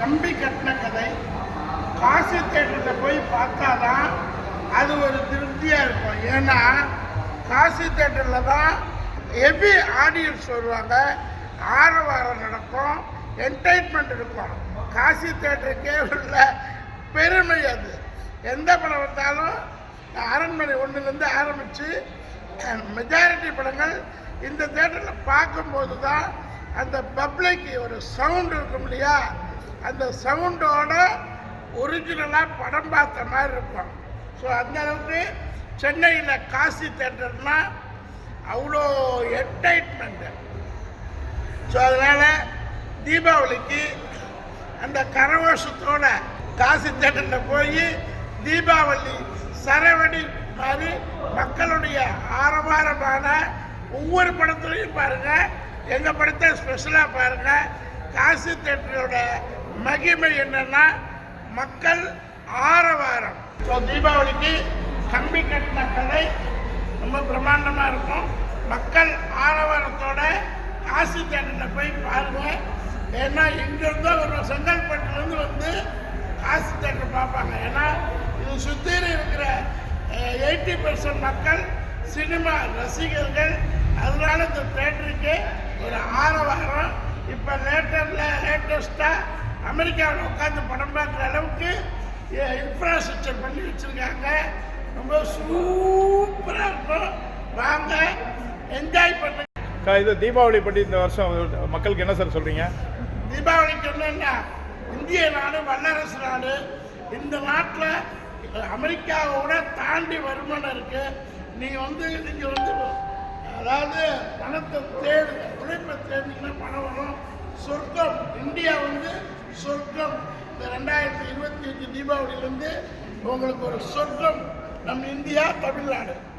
கம்பி கட்டின கதை. காசி தேட்டரில் போய் பார்த்தா தான் அது ஒரு திருப்தியாக இருக்கும். ஏன்னா காசி தேட்டரில் தான் ஹெவி ஆடியன்ஸ் வருவாங்க, ஆரவாரம் நடக்கும், என்டர்டைன்மெண்ட் இருக்கும். காசி தேட்டருக்கே உள்ள பெருமை அது. எந்த படம் வந்தாலும் அரண்மனை ஒன்றுலேருந்து ஆரம்பித்து மெஜாரிட்டி படங்கள் இந்த தேட்டரில் பார்க்கும்போது தான் அந்த பப்ளிக்கு ஒரு சவுண்டு இருக்கும் இல்லையா, அந்த சவுண்டோட ஒரிஜினலாக படம் பார்த்த மாதிரி இருக்கும். ஸோ அந்த அளவுக்கு சென்னையில் காசி தேட்டர்னால் அவ்வளோ என்டர்டைன்மெண்ட்டு. ஸோ அதனால் தீபாவளிக்கு அந்த கரகோஷத்தோட காசி தேட்டரில் போய் தீபாவளி சரவடி மாதிரி மக்களுடைய ஆரவாரமான ஒவ்வொரு படத்துலையும் பாருங்கள், எங்கள் படத்தை ஸ்பெஷலாக பாருங்கள். காசி தேட்டரோட மகிமை என்னன்னா மக்கள் ஆரவாரம். ஸோ தீபாவளிக்கு கம்பி கட்டின கதை ரொம்ப பிரம்மாண்டமாக இருக்கும். மக்கள் ஆரவாரத்தோட காசி தேட்டரில் போய் பாருங்கள். ஏன்னா இங்கிருந்தோ ஒரு செங்கல்பட்டுலேருந்து வந்து காசி தேட்டர் பார்ப்பாங்க. ஏன்னா இது சுற்றி இருக்கிற 80% மக்கள் சினிமா ரசிகர்கள். அதனால இந்த தேட்டருக்கு ஒரு ஆரவாரம். இப்போ லேட்டஸ்ட்டாக அமெரிக்காவில் உட்காந்து படம் பார்க்குற அளவுக்கு இன்ஃப்ராஸ்ட்ரக்சர் பண்ணி வச்சுருக்காங்க. ரொம்ப சூப்பராக இருக்கும். வாங்க என்ஜாய் பண்ணுங்க. இது தீபாவளி பற்றி இந்த வருஷம் மக்களுக்கு என்ன சார் சொல்கிறீங்க? தீபாவளிக்கு என்னன்னா, இந்திய நாடு வல்லரசு நாடு. இந்த நாட்டில் அமெரிக்காவோட தாண்டி வருமானம் இருக்குது. நீங்கள் வந்து அதாவது பணத்தை தேடுங்க, உழைப்பை தேடிங்கன்னா பணம் வரும். சொர்க்கம் இந்தியா சொர்க்கம். இந்த 2025 தீபாவளியிலேருந்து உங்களுக்கு ஒரு சொர்க்கம் நம்ம இந்தியா தமிழ்நாடு.